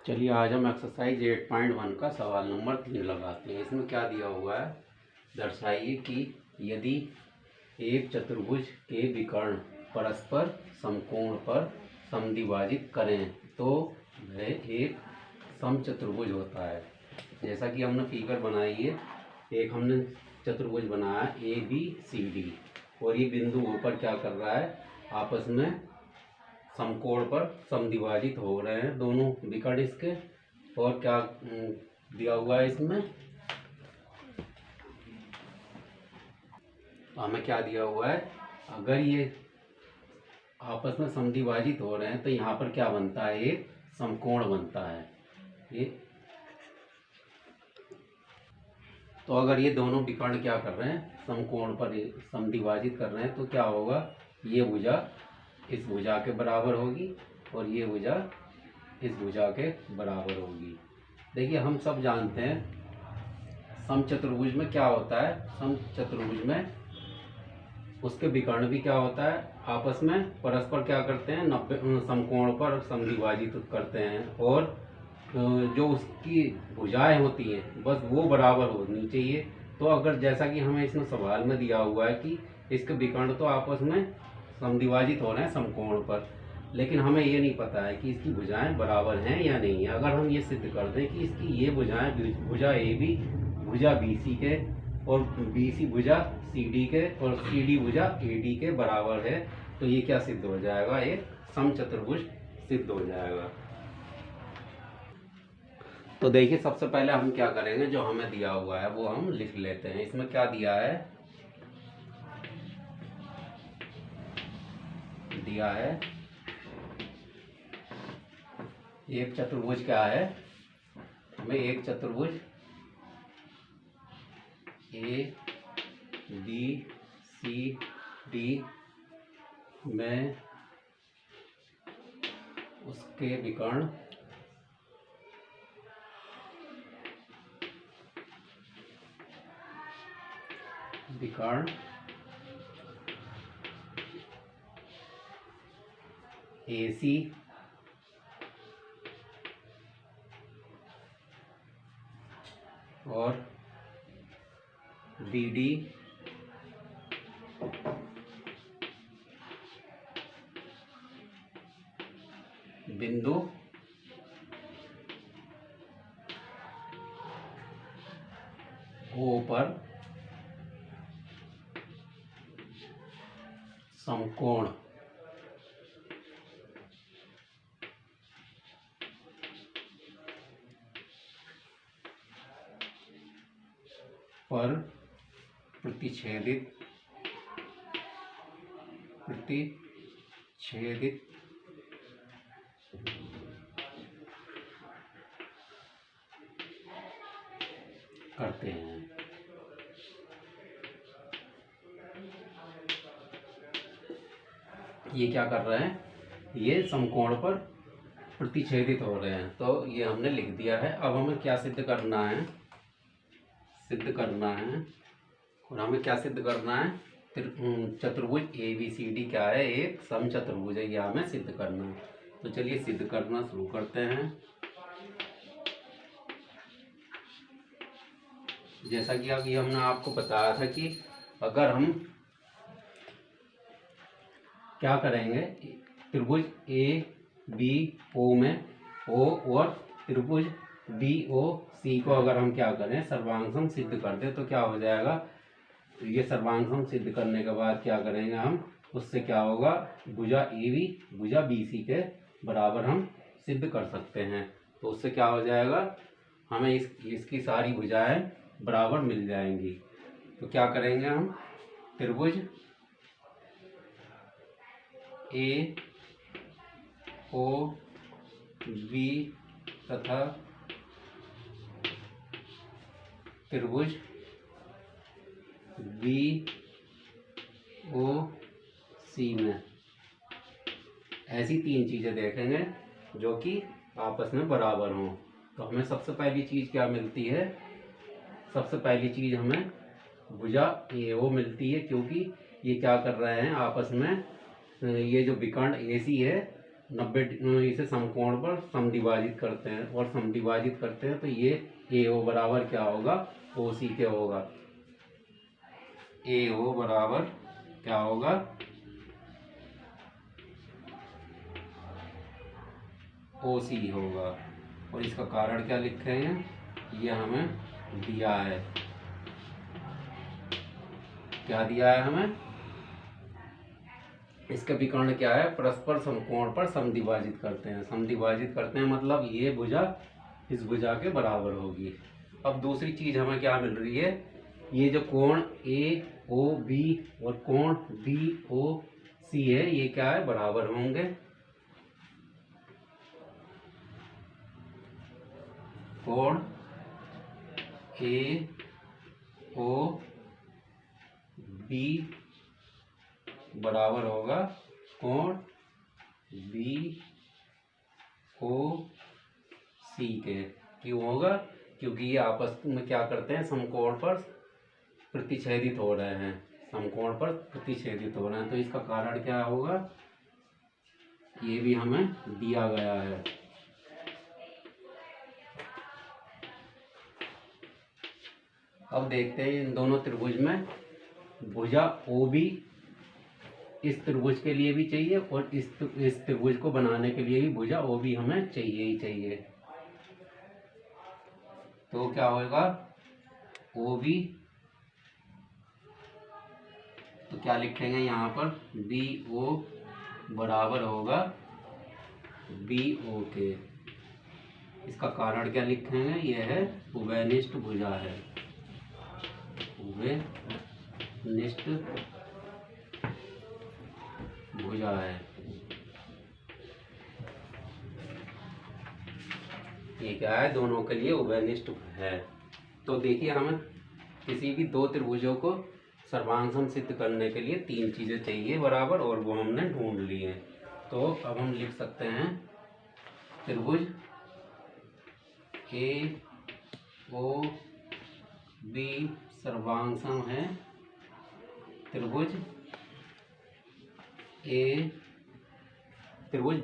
चलिए आज हम एक्सरसाइज 8.1 का सवाल नंबर 3 लगाते हैं। इसमें क्या दिया हुआ है, दर्शाइए कि यदि एक चतुर्भुज के विकर्ण परस्पर समकोण पर समद्विभाजित करें तो वह एक समचतुर्भुज होता है। जैसा कि हमने फिगर बनाई है, एक हमने चतुर्भुज बनाया ABCD और ये बिंदु ऊपर क्या कर रहा है, आपस में समकोण पर समद्विभाजित हो रहे हैं दोनों विकर्ण इसके। और क्या दिया हुआ है इसमें, हमें क्या दिया हुआ है, अगर ये आपस में समद्विभाजित हो रहे हैं तो यहाँ पर क्या बनता है, एक समकोण बनता है ये। तो अगर ये दोनों विकर्ण क्या कर रहे हैं, समकोण पर समद्विभाजित कर रहे हैं तो क्या होगा, ये भुजा इस भुजा के बराबर होगी और ये भुजा इस भुजा के बराबर होगी। देखिए हम सब जानते हैं समचतुर्भुज में क्या होता है, समचतुर्भुज में उसके विकर्ण भी क्या होता है, आपस में परस्पर क्या करते हैं, 90 समकोण पर समद्विभाजित करते हैं और जो उसकी भुजाएं होती हैं बस वो बराबर होनी चाहिए। तो अगर जैसा कि हमें इसमें सवाल में दिया हुआ है कि इसके विकर्ण तो आपस में समद्विभाजित हो रहे हैं समकोण पर, लेकिन हमें ये नहीं पता है कि इसकी भुजाएं बराबर हैं या नहीं है। अगर हम ये सिद्ध कर दें कि इसकी ये भुजाएं, भुजा AB भुजा BC के और BC भुजा CD के और CD भुजा AD के बराबर है, तो ये क्या सिद्ध हो जाएगा, एक समचतुर्भुज सिद्ध हो जाएगा। तो देखिए सबसे पहले हम क्या करेंगे, जो हमें दिया हुआ है वो हम लिख लेते हैं। इसमें क्या दिया है, दिया है एक चतुर्भुज क्या है, हमें एक चतुर्भुज ABCD में उसके विकर्ण AC और BD बिंदु O पर समकोण पर प्रतिच्छेदित करते हैं। ये क्या कर रहे हैं, ये समकोण पर प्रतिच्छेदित हो रहे हैं, तो ये हमने लिख दिया है। अब हमें क्या सिद्ध करना है, और हमें क्या सिद्ध करना है, चतुर्भुज ABCD क्या है, एक समचतुर्भुज है, ये हमें सिद्ध करना है। तो चलिए सिद्ध करना शुरू करते हैं। जैसा कि अभी हमने आपको बताया था कि अगर हम क्या करेंगे, त्रिभुज ABO में O और त्रिभुज BOC को अगर हम क्या करें, सर्वांग सिद्ध कर दे तो क्या हो जाएगा, तो ये सर्वांग सिद्ध करने के बाद क्या करेंगे हम, उससे क्या होगा, भुजा AB भुजा BC के बराबर हम सिद्ध कर सकते हैं। तो उससे क्या हो जाएगा, हमें इसकी सारी भुजाएं बराबर मिल जाएंगी। तो क्या करेंगे हम, त्रिभुज AOB तथा त्रिभुज BOC में ऐसी तीन चीजें देखेंगे जो कि आपस में बराबर हों। तो हमें सबसे पहली चीज क्या मिलती है, सबसे पहली चीज हमें भुजा AO मिलती है, क्योंकि ये क्या कर रहे हैं आपस में, ये जो विकर्ण AC है इसे समकोण पर समद्विभाजित करते हैं और समद्विभाजित करते हैं तो ये AO बराबर क्या होगा, OC के होगा। AO बराबर क्या होगा, OC होगा। और इसका कारण क्या लिखेंगे, ये हमें दिया है, क्या दिया है हमें, इसका विकर्ण क्या है, परस्पर समकोण पर समद्विभाजित करते हैं। समद्विभाजित करते हैं मतलब ये भुजा इस भुजा के बराबर होगी। अब दूसरी चीज हमें क्या मिल रही है, ये जो कोण AOB और कोण BOC है ये क्या है, बराबर होंगे। कोण AOB बराबर होगा कोण BOC के। क्यों होगा, क्योंकि ये आपस में क्या करते हैं, समकोण पर प्रतिच्छेदित हो रहे हैं, समकोण पर प्रतिच्छेदित हो रहे हैं। तो इसका कारण क्या होगा, ये भी हमें दिया गया है। अब देखते हैं इन दोनों त्रिभुज में भुजा OB इस त्रिभुज के लिए भी चाहिए और इस त्रिभुज को बनाने के लिए भी भुजा OB हमें चाहिए ही चाहिए। तो क्या होगा, OB तो क्या लिखेंगे यहाँ पर, BO बराबर होगा BO के। इसका कारण क्या लिखेंगे, यह है उभयनिष्ठ भुजा है, उभयनिष्ठ भुजा है। ये क्या है, दोनों के लिए उभयनिष्ठ है। तो देखिए हमें किसी भी दो त्रिभुजों को सर्वांग सिद्ध करने के लिए तीन चीजें चाहिए बराबर, और वो हमने ढूंढ ली है। तो अब हम लिख सकते हैं त्रिभुज AOB सर्वांग सम है, त्रिभुज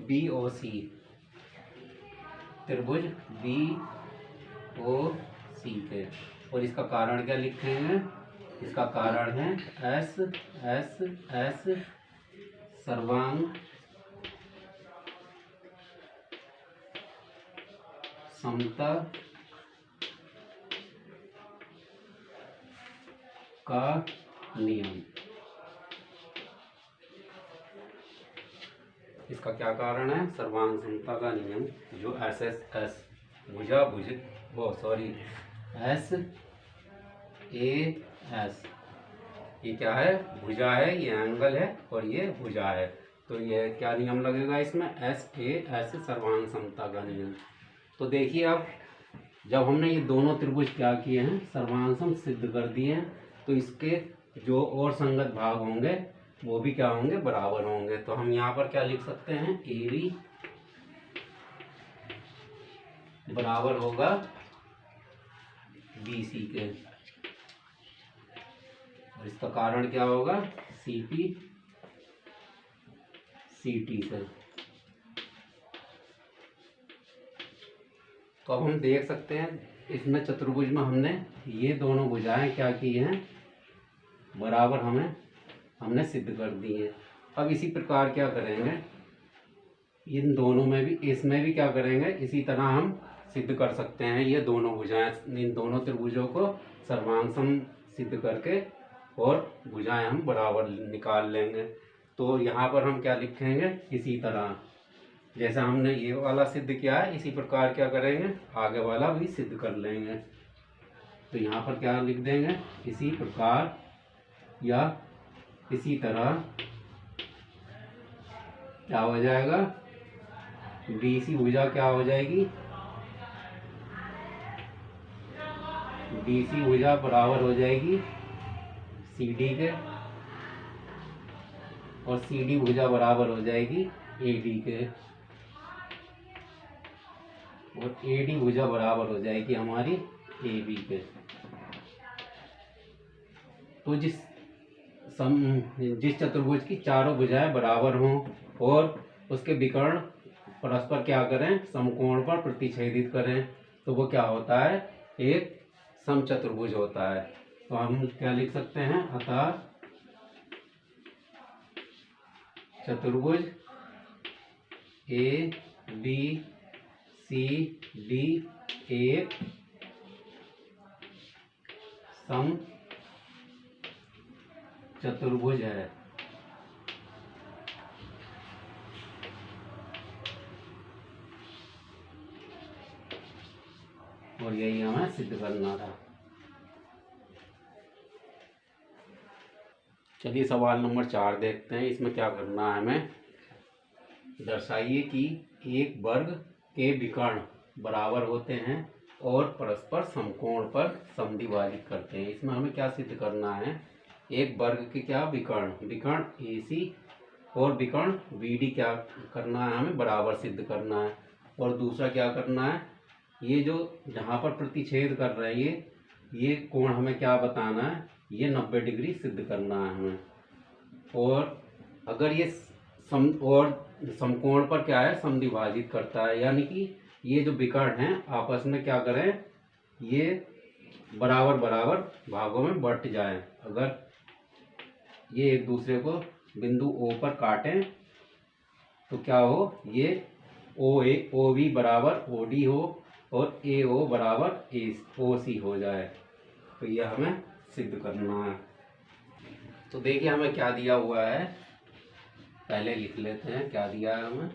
BOC, त्रिभुज BOC के। और इसका कारण क्या लिखेंगे, इसका कारण है S सर्वांग समता का नियम। इसका क्या कारण है, सर्वांग समता का नियम, जो एस ये क्या है, भुजा है, ये एंगल है और ये भुजा है। तो ये क्या नियम लगेगा इसमें, SAS सर्वांग समता का नियम। तो देखिए अब जब हमने ये दोनों त्रिभुज क्या किए हैं, सर्वांग सम सिद्ध कर दिए हैं, तो इसके जो और संगत भाग होंगे वो भी क्या होंगे, बराबर होंगे। तो हम यहाँ पर क्या लिख सकते हैं, AB बराबर होगा BC के। और इसका कारण क्या होगा, CP CT से। तो अब हम देख सकते हैं इसमें चतुर्भुज में हमने ये दोनों भुजाएं क्या की हैं, बराबर हमने सिद्ध कर दी है। अब इसी प्रकार क्या करेंगे, इन दोनों में भी, इसमें भी क्या करेंगे, इसी तरह हम सिद्ध कर सकते हैं ये दोनों भुजाएं, इन दोनों त्रिभुजों को सर्वांग सम सिद्ध करके और भुजाएं हम बराबर निकाल लेंगे। तो यहाँ पर हम क्या लिखेंगे, इसी तरह जैसा हमने ये वाला सिद्ध किया है इसी प्रकार क्या करेंगे, आगे वाला भी सिद्ध कर लेंगे। तो यहाँ पर क्या लिख देंगे, इसी प्रकार या इसी तरह क्या हो जाएगा, BC भुजा क्या हो जाएगी, BC भुजा बराबर हो जाएगी CD के, और CD भुजा बराबर हो जाएगी AD के, और AD भुजा बराबर हो जाएगी हमारी AB के। तो जिस चतुर्भुज की चारों भुजाएं बराबर हों और उसके विकर्ण परस्पर क्या करें, समकोण पर प्रतिच्छेदित करें, तो वो क्या होता है, एक समचतुर्भुज होता है। तो हम क्या लिख सकते हैं, अतः चतुर्भुज ए बी सी डी एक सम चतुर्भुज है। और यही हमें सिद्ध करना था। चलिए सवाल नंबर 4 देखते हैं। इसमें क्या करना है हमें, दर्शाइए कि एक वर्ग के विकर्ण बराबर होते हैं और परस्पर समकोण पर समद्विभाजित करते हैं। इसमें हमें क्या सिद्ध करना है, एक वर्ग के क्या विकर्ण AC और विकर्ण BD क्या करना है, हमें बराबर सिद्ध करना है। और दूसरा क्या करना है, ये जो जहाँ पर प्रतिच्छेद कर रहे हैं ये कोण हमें क्या बताना है, ये 90 डिग्री सिद्ध करना है हमें। और अगर ये समकोण पर क्या है, समद्विभाजित करता है, यानी कि ये जो विकर्ण हैं आपस में क्या करें, ये बराबर बराबर भागों में बंट जाएं। अगर ये एक दूसरे को बिंदु O पर काटें तो क्या हो, ये OB बराबर OD हो और AO बराबर OC हो जाए। तो यह हमें सिद्ध करना है। तो देखिए हमें क्या दिया हुआ है, पहले लिख लेते हैं क्या दिया है हमें।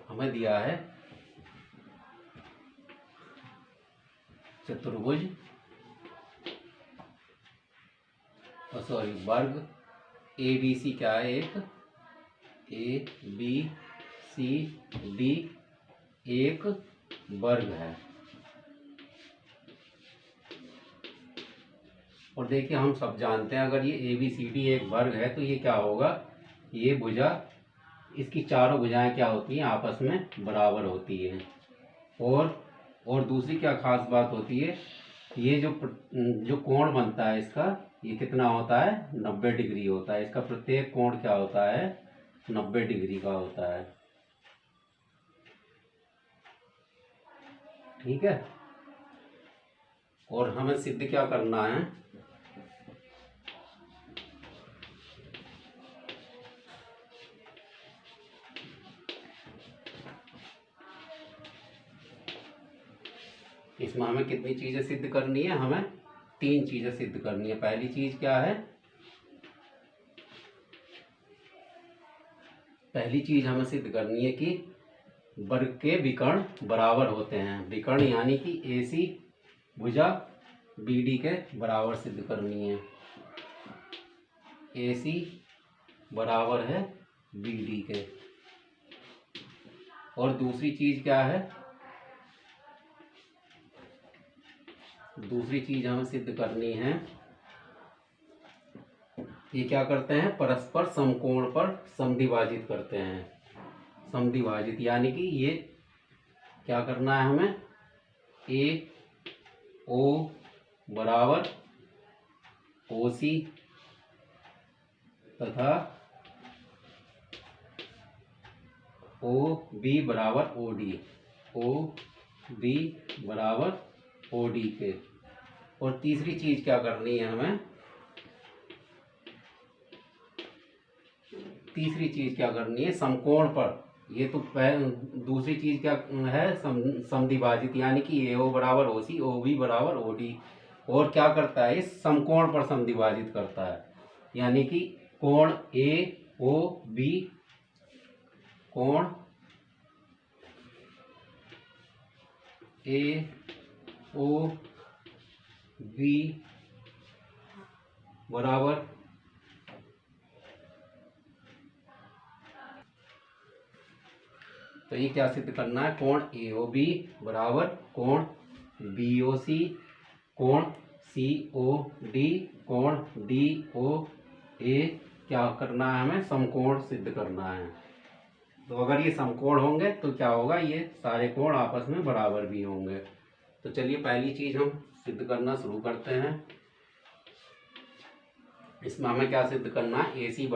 हमें दिया है चतुर्भुज वर्ग ABC क्या है, एक ABCD एक वर्ग है। और देखिए हम सब जानते हैं अगर ये ABCD एक वर्ग है तो ये क्या होगा, ये भुजा, इसकी चारों भुजाएं क्या होती हैं, आपस में बराबर होती हैं। और दूसरी क्या खास बात होती है, ये जो कोण बनता है इसका, ये कितना होता है, 90 डिग्री होता है। इसका प्रत्येक कोण क्या होता है, 90 डिग्री का होता है। ठीक है। और हमें सिद्ध क्या करना है, इसमें हमें कितनी चीजें सिद्ध करनी है, हमें 3 चीजें सिद्ध करनी है। पहली चीज क्या है, पहली चीज हमें सिद्ध करनी है कि वर्ग के विकर्ण बराबर होते हैं। विकर्ण यानी कि AC भुजा BD के बराबर सिद्ध करनी है। AC बराबर है BD के। और दूसरी चीज क्या है, दूसरी चीज हमें सिद्ध करनी है, ये क्या करते हैं, परस्पर समकोण पर समद्विभाजित करते हैं। समद्विभाजित यानी कि ये क्या करना है हमें, AO बराबर OC तथा OB बराबर OD, OB बराबर OD के। और तीसरी चीज क्या करनी है हमें, तीसरी चीज क्या करनी है, समकोण पर, ये तो दूसरी चीज क्या है, समद्विभाजित यानी कि AO बराबर OC, OB बराबर OD। और क्या करता है, इस समकोण पर समद्विभाजित करता है, यानी कि कोण AOB, कोण AOB बराबर तो ये क्या सिद्ध करना है, कोण AOB बराबर कोण BOC, कोण COD, कोण DOA क्या करना है, हमें समकोण सिद्ध करना है। तो अगर ये समकोण होंगे तो क्या होगा, ये सारे कोण आपस में बराबर भी होंगे। तो चलिए पहली चीज हम सिद्ध करना शुरू करते हैं। इसमें हमें क्या सिद्ध करना है, ए सी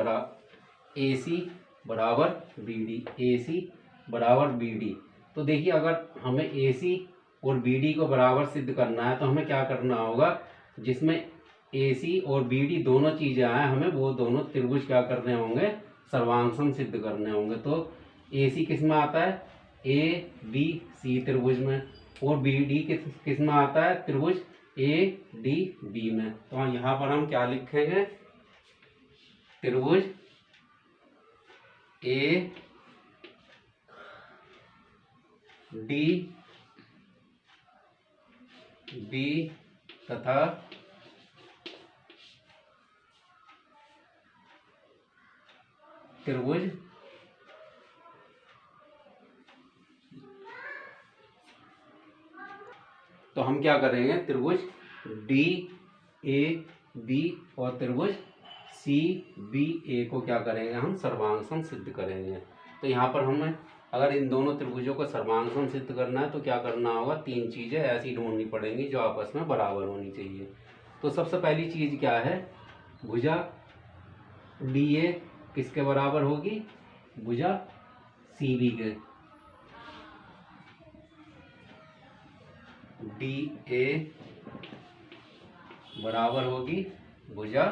बराबर बी डी, ए सी बराबर बी डी। तो देखिए अगर हमें ए सी और बी डी को बराबर सिद्ध करना है तो हमें क्या करना होगा, जिसमें ए सी और बी डी दोनों चीज़ें आए हमें वो दोनों त्रिभुज क्या करने होंगे, सर्वांग सिद्ध करने होंगे। तो ए सी किस में आता है, ए बी सी त्रिभुज में, और बी डी किस में आता है, त्रिभुज ए डी बी में। तो यहाँ पर हम क्या लिखेंगे, त्रिभुज ए डी बी तथा त्रिभुज तो हम क्या करेंगे, त्रिभुज डी ए बी और त्रिभुज सी बी ए को क्या करेंगे, हम सर्वांग सिद्ध करेंगे। तो यहाँ पर हमें अगर इन दोनों त्रिभुजों को सर्वांग सिद्ध करना है तो क्या करना होगा, तीन चीज़ें ऐसी ढूंढनी पड़ेंगी जो आपस में बराबर होनी चाहिए। तो सबसे पहली चीज़ क्या है, भुजा डी ए किसके बराबर होगी, भुजा सी बी के, डी ए बराबर होगी भुजा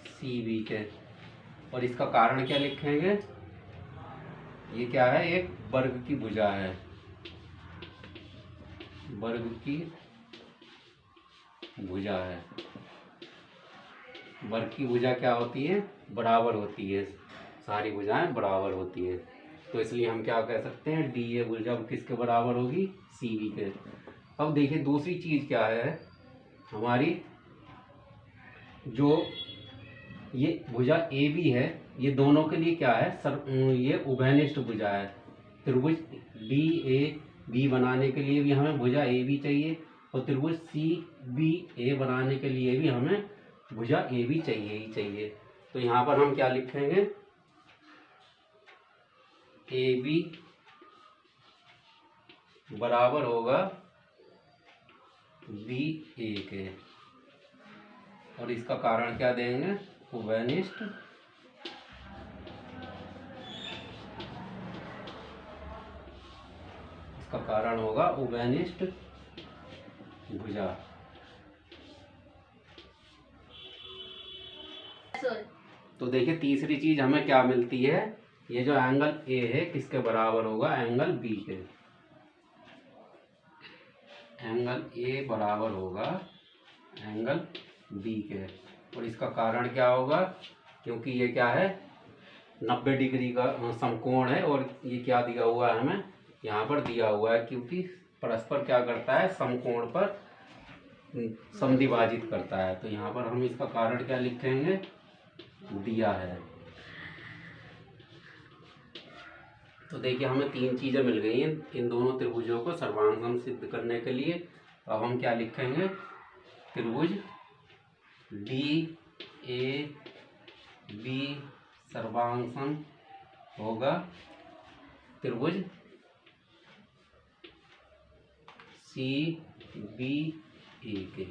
सी बी के। और इसका कारण क्या लिखेंगे, ये क्या है, एक वर्ग की भुजा है, वर्ग की भुजा है। वर्ग की भुजा क्या होती है, बराबर होती है, सारी भुजाएं बराबर होती है। तो इसलिए हम क्या कह सकते हैं, डी ए भुजा किसके बराबर होगी, सी बी के। अब देखिए दूसरी चीज क्या है हमारी, जो ये भुजा ए बी है, ये दोनों के लिए क्या है, ये उभयनिष्ठ भुजा है। त्रिभुज डी ए बी बनाने के लिए भी हमें भुजा ए बी चाहिए, और त्रिभुज सी बी ए बनाने के लिए भी हमें भुजा ए बी चाहिए ही चाहिए। तो यहाँ पर हम क्या लिखेंगे, ए बी बराबर होगा बी ए के, और इसका कारण क्या देंगे, उभयनिष्ठ इसका कारण होगा उभयनिष्ठ भुजा। तो देखिए तीसरी चीज हमें क्या मिलती है, ये जो एंगल ए है किसके बराबर होगा, एंगल बी के। एंगल ए बराबर होगा एंगल बी के, और इसका कारण क्या होगा, क्योंकि ये क्या है 90 डिग्री का समकोण है, और ये क्या दिया हुआ है हमें, यहाँ पर दिया हुआ है, क्योंकि परस्पर क्या करता है, समकोण पर समद्विभाजित करता है। तो यहाँ पर हम इसका कारण क्या लिखेंगे, दिया है। तो देखिए हमें तीन चीजें मिल गई हैं इन दोनों त्रिभुजों को सर्वांग सिद्ध करने के लिए। अब हम क्या लिखेंगे, त्रिभुज डी ए बी सर्वांग होगा त्रिभुज सी बी ए के।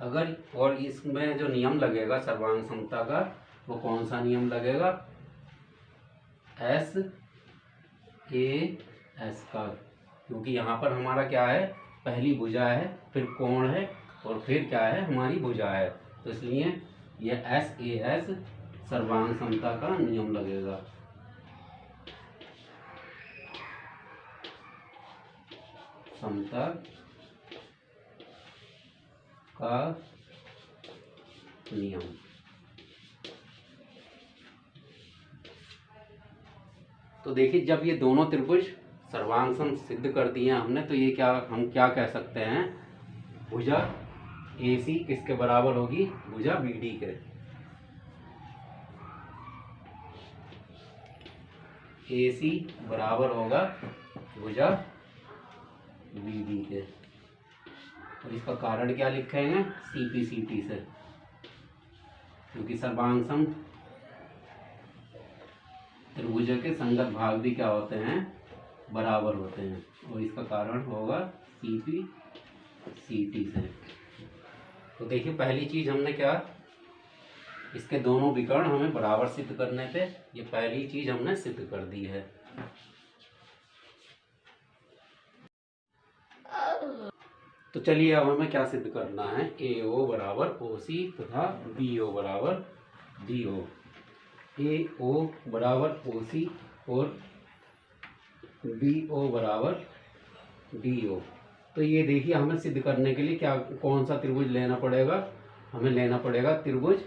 अगर और इसमें जो नियम लगेगा सर्वांग समता का, वो कौन सा नियम लगेगा, एस ए एस का, क्योंकि यहाँ पर हमारा क्या है, पहली भुजा है, फिर कोण है, और फिर क्या है, हमारी भुजा है। तो इसलिए ये एस ए एस सर्वांग समता का नियम लगेगा। समता का नियम। तो देखिए जब ये दोनों त्रिभुज सर्वांग सम सिद्ध कर दिए हमने, तो ये क्या, हम क्या कह सकते हैं, भुजा ए सी किसके बराबर होगी, भुजा बी डी के। ए सी बराबर होगा भुजा बी डी के, और इसका कारण क्या लिखेंगे, सी पी सी टी से, क्योंकि सर्वांग सम त्रिभुज के संगत भाग भी क्या होते हैं, बराबर होते हैं, और इसका कारण होगा सी पी सी टी से। तो देखिए पहली चीज हमने क्या, इसके दोनों विकर्ण हमें बराबर सिद्ध करने थे, ये पहली चीज हमने सिद्ध कर दी है। तो चलिए अब हमें क्या सिद्ध करना है, AO बराबर OC तथा BO बराबर DO। AO बराबर OC और BO बराबर DO। तो ये देखिए हमें सिद्ध करने के लिए क्या, कौन सा त्रिभुज लेना पड़ेगा, हमें लेना पड़ेगा त्रिभुज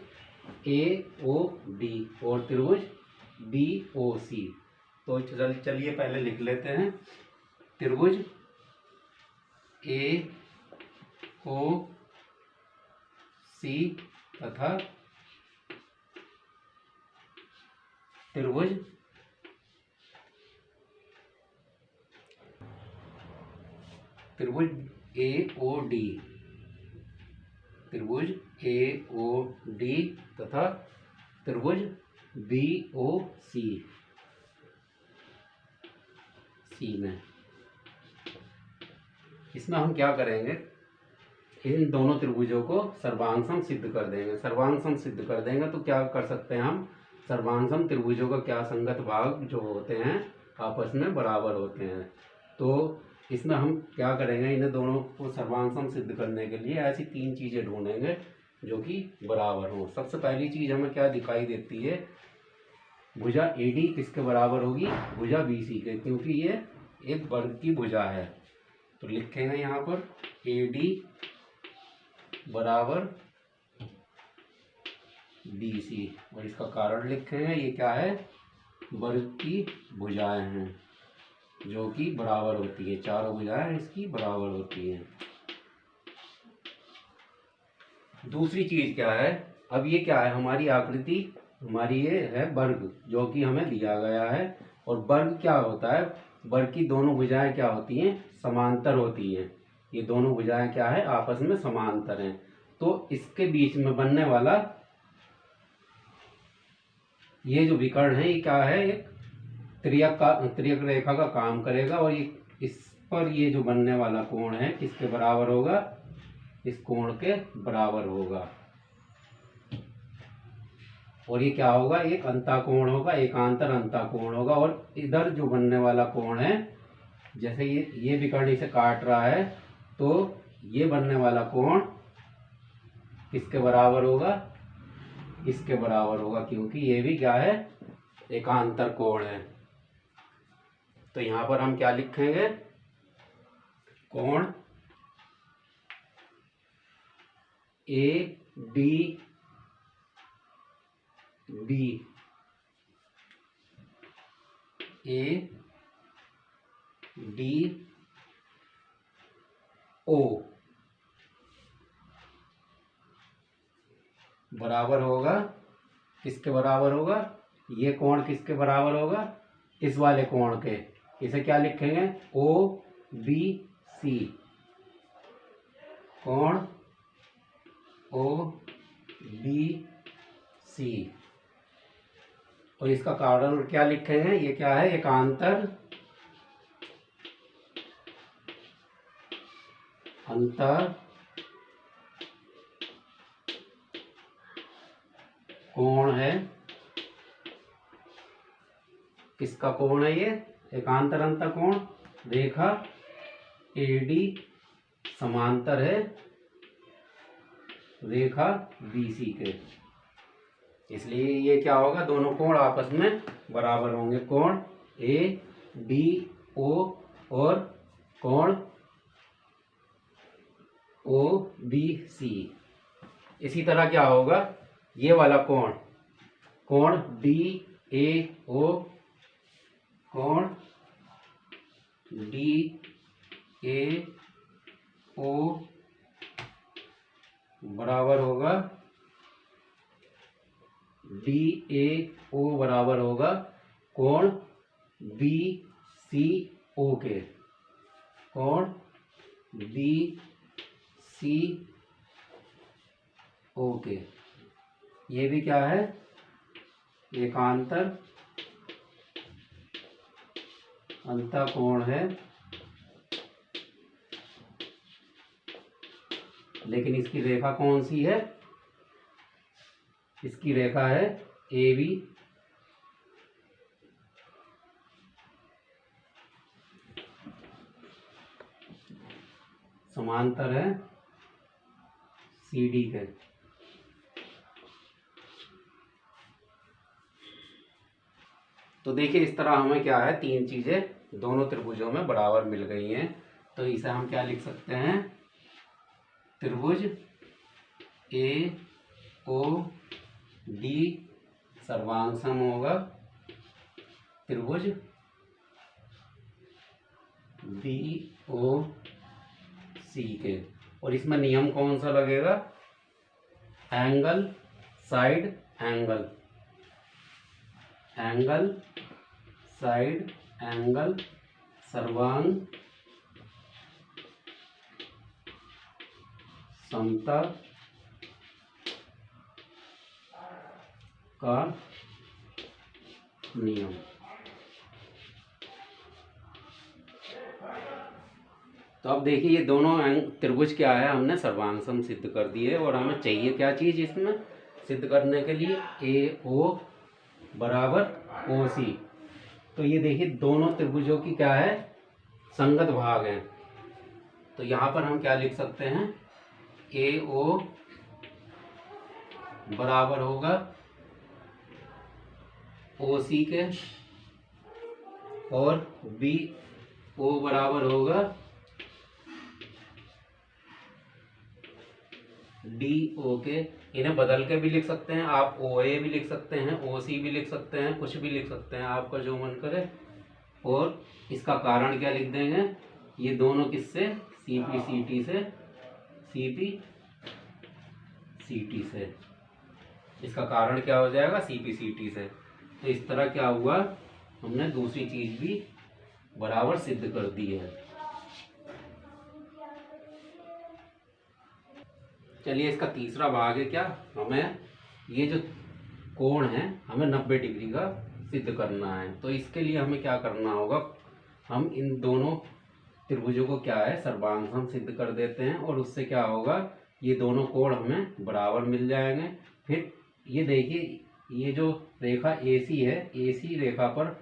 AOD और त्रिभुज BOC। तो चलिए पहले लिख लेते हैं त्रिभुज AOC तथा त्रिभुज AOD, त्रिभुज AOD तथा त्रिभुज BOC में। इसमें हम क्या करेंगे, इन दोनों त्रिभुजों को सर्वांग सम सिद्ध कर देंगे। सर्वांग सम सिद्ध कर देंगे तो क्या कर सकते हैं हम, सर्वांग सम त्रिभुजों का क्या संगत भाग जो होते हैं आपस में बराबर होते हैं। तो इसमें हम क्या करेंगे, इन दोनों को सर्वांग सम सिद्ध करने के लिए ऐसी तीन चीजें ढूंढेंगे जो कि बराबर हो। सबसे पहली चीज हमें क्या दिखाई देती है, भुजा AD किसके बराबर होगी, भुजा BC के, क्योंकि ये एक वर्ग की भुजा है। तो लिखेंगे यहाँ पर AD बराबर BC, और इसका कारण लिखेंगे, ये क्या है, वर्ग की भुजाएं हैं जो कि बराबर होती है, चारों भुजाएं इसकी बराबर होती हैं। दूसरी चीज क्या है, अब ये क्या है, हमारी आकृति, हमारी ये है वर्ग जो कि हमें दिया गया है। और वर्ग क्या होता है, वर्ग की दोनों भुजाएं क्या होती हैं, समांतर होती हैं। ये दोनों भुजाएं क्या है, आपस में समांतर हैं। तो इसके बीच में बनने वाला ये जो विकर्ण है, ये क्या है, एक त्रियक रेखा का काम करेगा। और ये इस पर ये जो बनने वाला कोण है किसके बराबर होगा, इस कोण के बराबर होगा। और ये क्या होगा, एक अंतःकोण होगा, एकांतर अंतःकोण होगा। और इधर जो बनने वाला कोण है, जैसे ये विकर्ण इसे काट रहा है, तो ये बनने वाला कोण किसके बराबर होगा, इसके बराबर होगा, क्योंकि ये भी क्या है, एकांतर कोण है। तो यहां पर हम क्या लिखेंगे, कोण ADB ADO बराबर होगा, किसके बराबर होगा, ये कोण किसके बराबर होगा, इस वाले कोण के। इसे क्या लिखेंगे, OBC, कोण OBC। और इसका कारण क्या लिखेंगे, ये क्या है, एकांतर अंतर कोण है। किसका कोण है ये, एकांतर अंतर कोण, रेखा AD समांतर है रेखा BC के, इसलिए ये क्या होगा, दोनों कोण आपस में बराबर होंगे। कोण ADO और कोण OBC। इसी तरह क्या होगा, ये वाला कोण, कोण DAO, कोण DAO बराबर होगा, DAO बराबर होगा कोण BCO के, कोण BCO के। ये भी क्या है, एकांतर अंतःकोण है लेकिन इसकी रेखा कौन सी है? इसकी रेखा है ए बी, समांतर है सी डी के। तो देखिए इस तरह हमें क्या है, तीन चीजें दोनों त्रिभुजों में बराबर मिल गई हैं। तो इसे हम क्या लिख सकते हैं? त्रिभुज ए ओ डी सर्वांग सम होगा त्रिभुज बी ओ सी के। और इसमें नियम कौन सा लगेगा? Angle side angle, angle side angle सर्वांग समता का नियम। तो अब देखिए ये दोनों त्रिभुज क्या है, हमने सर्वांग सम सिद्ध कर दिए। और हमें चाहिए क्या चीज इसमें सिद्ध करने के लिए? ए ओ बराबर ओ सी। तो ये देखिए दोनों त्रिभुजों की क्या है, संगत भाग है। तो यहाँ पर हम क्या लिख सकते हैं? ए ओ बराबर होगा ओ सी के, और बी ओ बराबर होगा डी ओ के। इन्हें बदल के भी लिख सकते हैं आप, ओ ए भी लिख सकते हैं, ओ सी भी लिख सकते हैं, कुछ भी लिख सकते हैं, आपका जो मन करे। और इसका कारण क्या लिख देंगे? ये दोनों किससे? सी पी सी टी से, सी पी सी टी से। इसका कारण क्या हो जाएगा? सी पी सी टी से। तो इस तरह क्या हुआ, हमने दूसरी चीज भी बराबर सिद्ध कर दी है। चलिए इसका तीसरा भाग है क्या, हमें ये जो कोण है हमें 90 डिग्री का सिद्ध करना है। तो इसके लिए हमें क्या करना होगा, हम इन दोनों त्रिभुजों को क्या है, सर्वांग सम सिद्ध कर देते हैं। और उससे क्या होगा, ये दोनों कोण हमें बराबर मिल जाएंगे। फिर ये देखिए ये जो रेखा AC है, AC रेखा पर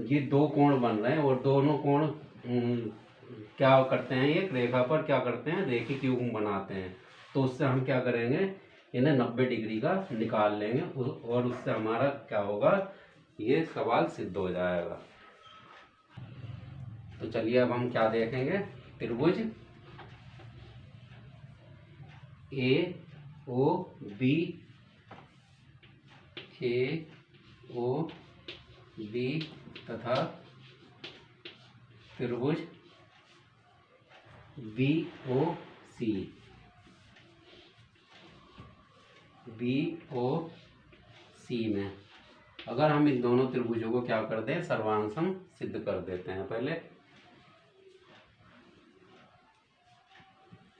ये दो कोण बन रहे हैं, और दोनों कोण क्या करते हैं, एक रेखा पर क्या करते हैं, रेखीय युग्म बनाते हैं। तो उससे हम क्या करेंगे, इन्हें 90 डिग्री का निकाल लेंगे, और उससे हमारा क्या होगा, ये सवाल सिद्ध हो जाएगा। तो चलिए अब हम क्या देखेंगे, त्रिभुज ए ओ बी, ए ओ बी तथा त्रिभुज बी ओ सी, बी ओ सी में अगर हम इन दोनों त्रिभुजों को क्या कर दें, सर्वांग सम सिद्ध कर देते हैं पहले।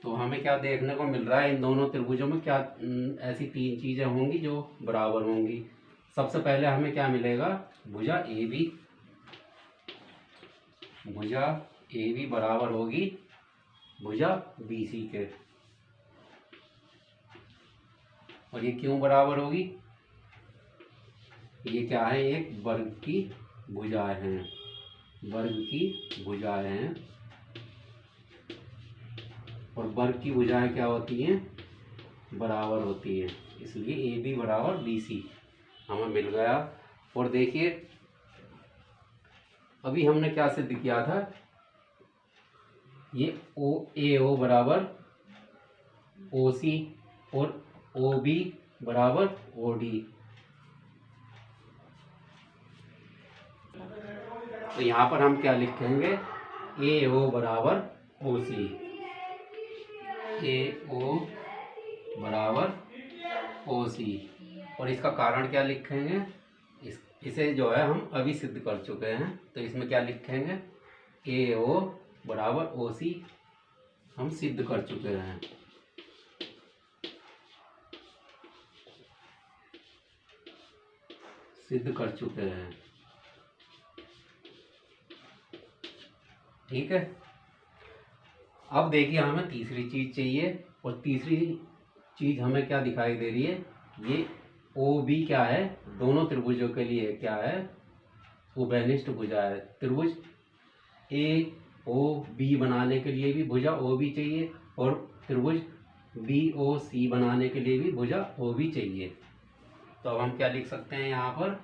तो हमें क्या देखने को मिल रहा है, इन दोनों त्रिभुजों में क्या ऐसी तीन चीजें होंगी जो बराबर होंगी। सबसे पहले हमें क्या मिलेगा, भुजा ए बी, भुजा ए बी बराबर होगी भुजा बी सी के। और ये क्यों बराबर होगी, ये क्या है, एक वर्ग की भुजाएं हैं, वर्ग की भुजाएं हैं। और वर्ग की भुजाएं क्या होती हैं, बराबर होती है, इसलिए ए बी बराबर बी सी हमें मिल गया। और देखिए अभी हमने क्या सिद्ध किया था, ये ओ ए ओ बराबर ओ सी और ओ बी बराबर ओ डी। तो यहाँ पर हम क्या लिखेंगे, ए ओ बराबर ओ सी, ए ओ बराबर ओ सी। और इसका कारण क्या लिखेंगे, इसे जो है हम अभी सिद्ध कर चुके हैं। तो इसमें क्या लिखेंगे, ए ओ बराबर ओ सी हम सिद्ध कर चुके हैं। सिद्ध कर चुके हैं, ठीक है। अब देखिए हमें तीसरी चीज चाहिए, और तीसरी चीज़ हमें क्या दिखाई दे रही है, ये ओ बी क्या है, दोनों त्रिभुजों के लिए क्या है, उभयनिष्ठ भुजा है। त्रिभुज ए ओ बी बनाने के लिए भी भुजा ओ बी चाहिए और त्रिभुज बी ओ सी बनाने के लिए भी भुजा ओ बी चाहिए। तो अब हम क्या लिख सकते हैं यहाँ पर,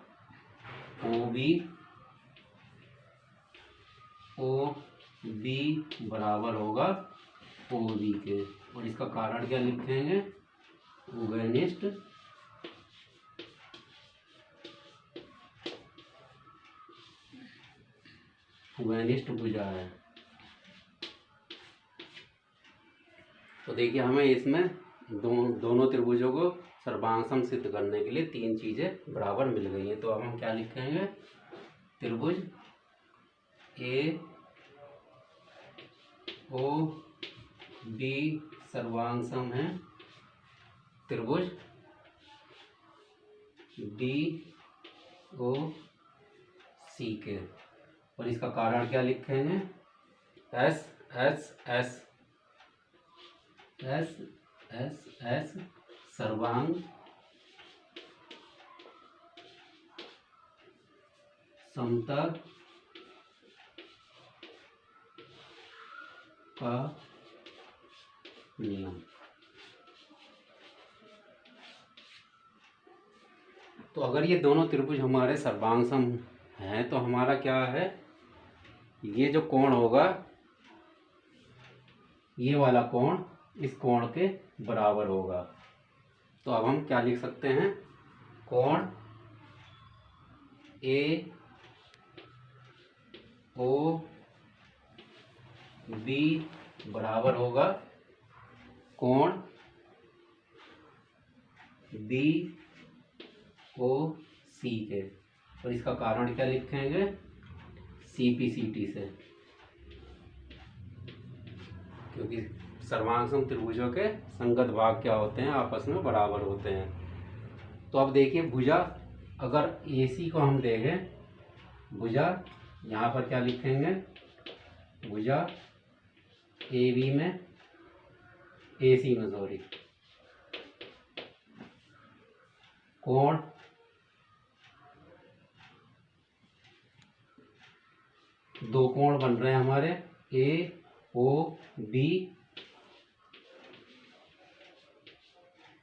ओ बी बराबर होगा ओ बी के। और इसका कारण क्या लिखेंगे, उभयनिष्ठ भुजा है। तो देखिए हमें इसमें दोनों त्रिभुजों को सर्वांगसम सिद्ध करने के लिए तीन चीज़ें बराबर मिल गई हैं। तो अब हम क्या लिखेंगे, त्रिभुज ए ओ बी सर्वांगसम है त्रिभुज डी ओ सी के। और इसका कारण क्या लिखेंगे, S S S S S S सर्वांग समता का नियम। तो अगर ये दोनों त्रिभुज हमारे सर्वांगसम हैं तो हमारा क्या है, ये जो कोण होगा, ये वाला कोण इस कोण के बराबर होगा। तो अब हम क्या लिख सकते हैं, कोण ए ओ बी बराबर होगा कोण बी ओ सी के। और इसका कारण क्या लिखेंगे, सी पी सी टी से, क्योंकि सर्वांगसम त्रिभुजों के संगत भाग क्या होते हैं, आपस में बराबर होते हैं। तो अब देखिए भुजा, अगर ए सी को हम देखें, भुजा यहाँ पर क्या लिखेंगे, भुजा ए बी में, ए सी में सॉरी, कोण दो कोण बन रहे हैं हमारे, ए ओ बी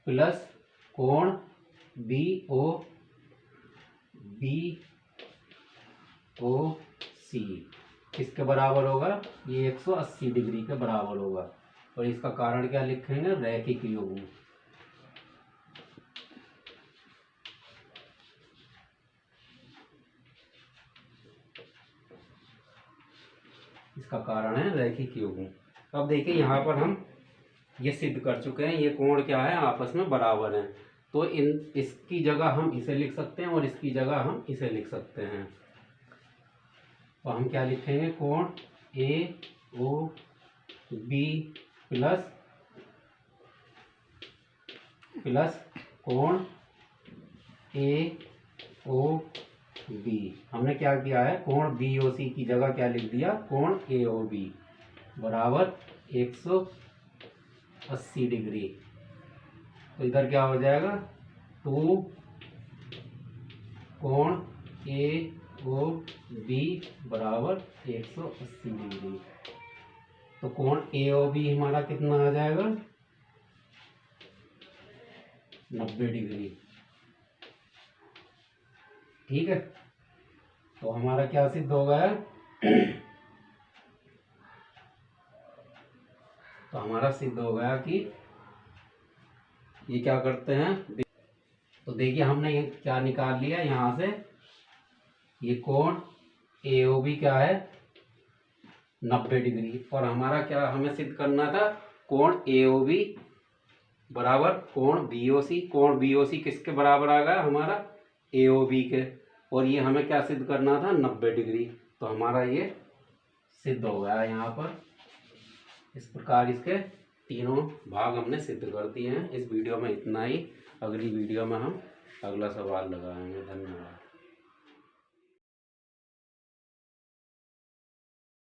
प्लस कोण बी ओ सी किसके बराबर होगा, ये 180 डिग्री के बराबर होगा। और इसका कारण क्या लिखेंगे, रैखिक युग्म। इसका कारण है रैखिक युग्म। अब देखिए यहाँ पर हम ये सिद्ध कर चुके हैं, ये कोण क्या है, आपस में बराबर हैं। तो इसकी जगह हम इसे लिख सकते हैं और इसकी जगह हम इसे लिख सकते हैं। तो हम क्या लिखेंगे, कोण ए ओ बी प्लस कोण ए ओ बी। हमने क्या किया है, कोण बी ओ सी की जगह क्या लिख दिया, कोण ए ओ बी बराबर 180 डिग्री। तो इधर क्या हो जाएगा, 2 कोण ए ओ बी बराबर 180 डिग्री। तो कोण ए ओ बी हमारा कितना आ जाएगा, 90 डिग्री। ठीक है, तो हमारा क्या सिद्ध हो गया, तो हमारा सिद्ध हो गया कि ये क्या करते हैं। तो देखिए हमने ये क्या निकाल लिया यहाँ से, ये कोण ए ओ बी क्या है, 90 डिग्री। और हमारा क्या हमें सिद्ध करना था, कोण ए ओ बी बराबर कोण बी ओ सी। कोण बी ओ सी किसके बराबर आ गया हमारा, ए ओ बी के। और ये हमें क्या सिद्ध करना था, 90 डिग्री। तो हमारा ये सिद्ध हो गया यहाँ पर। इस प्रकार इसके तीनों भाग हमने सिद्ध कर दिए हैं। इस वीडियो में इतना ही, अगली वीडियो में हम अगला सवाल लगाएंगे। धन्यवाद।